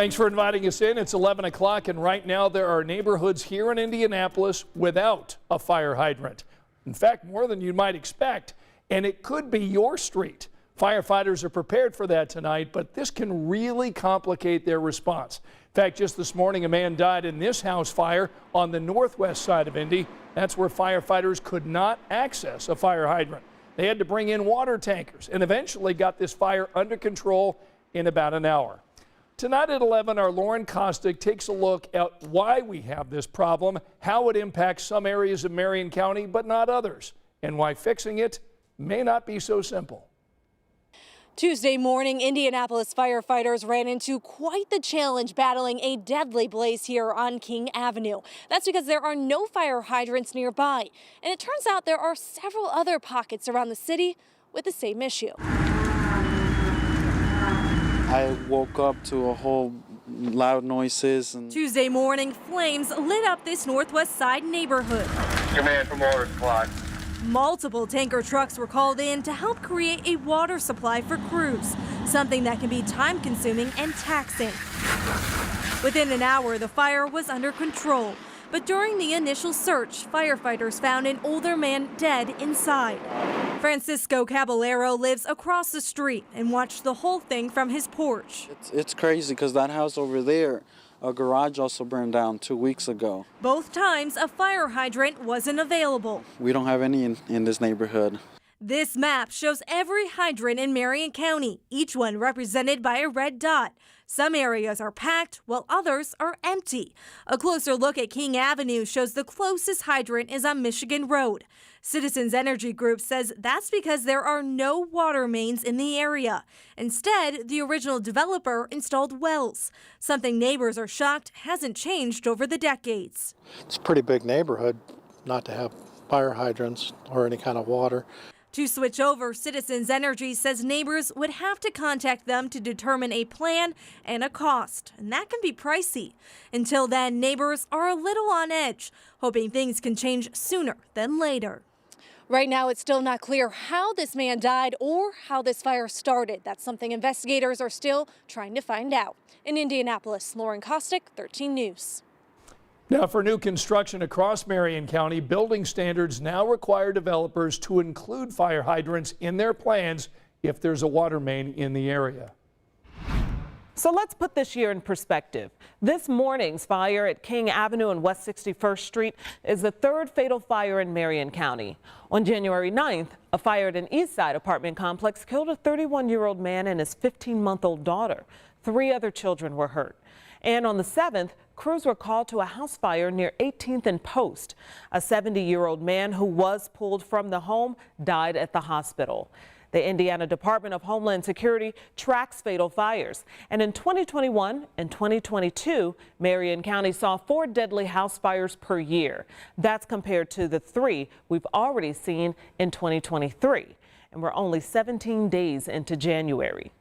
Thanks for inviting us in. It's 11 o'clock, and right now there are neighborhoods here in Indianapolis without a fire hydrant. In fact, more than you might expect, and it could be your street. Firefighters are prepared for that tonight, but this can really complicate their response. In fact, just this morning, a man died in this house fire on the northwest side of Indy. That's where firefighters could not access a fire hydrant. They had to bring in water tankers and eventually got this fire under control in about an hour. Tonight at 11, our Lauren Kostick takes a look at why we have this problem, how it impacts some areas of Marion County but not others, and why fixing it may not be so simple. Tuesday morning, Indianapolis firefighters ran into quite the challenge battling a deadly blaze here on King Avenue. That's because there are no fire hydrants nearby. And it turns out there are several other pockets around the city with the same issue. I woke up to a whole loud noises. Tuesday morning, flames lit up this northwest side neighborhood. Command from order squad. Multiple tanker trucks were called in to help create a water supply for crews, something that can be time-consuming and taxing. Within an hour, the fire was under control. But during the initial search, firefighters found an older man dead inside. Francisco Caballero lives across the street and watched the whole thing from his porch. It's crazy because that house over there, a garage also burned down 2 weeks ago. Both times, a fire hydrant wasn't available. We don't have any in this neighborhood. This map shows every hydrant in Marion County, each one represented by a red dot. Some areas are packed while others are empty. A closer look at King Avenue shows the closest hydrant is on Michigan Road. Citizens Energy Group says that's because there are no water mains in the area. Instead, the original developer installed wells, something neighbors are shocked hasn't changed over the decades. It's a pretty big neighborhood not to have fire hydrants or any kind of water. To switch over, Citizens Energy says neighbors would have to contact them to determine a plan and a cost, and that can be pricey. Until then, neighbors are a little on edge, hoping things can change sooner than later. Right now, it's still not clear how this man died or how this fire started. That's something investigators are still trying to find out. In Indianapolis, Lauren Kostick, 13 News. Now, for new construction across Marion County, building standards now require developers to include fire hydrants in their plans if there's a water main in the area. So let's put this year in perspective. This morning's fire at King Avenue and West 61st Street is the third fatal fire in Marion County. On January 9th, a fire at an East Side apartment complex killed a 31-year-old man and his 15-month-old daughter. 3 other children were hurt. And on the 7th, crews were called to a house fire near 18th and Post. A 70-year-old man who was pulled from the home died at the hospital. The Indiana Department of Homeland Security tracks fatal fires. And in 2021 and 2022, Marion County saw 4 deadly house fires per year. That's compared to the 3 we've already seen in 2023. And we're only 17 days into January.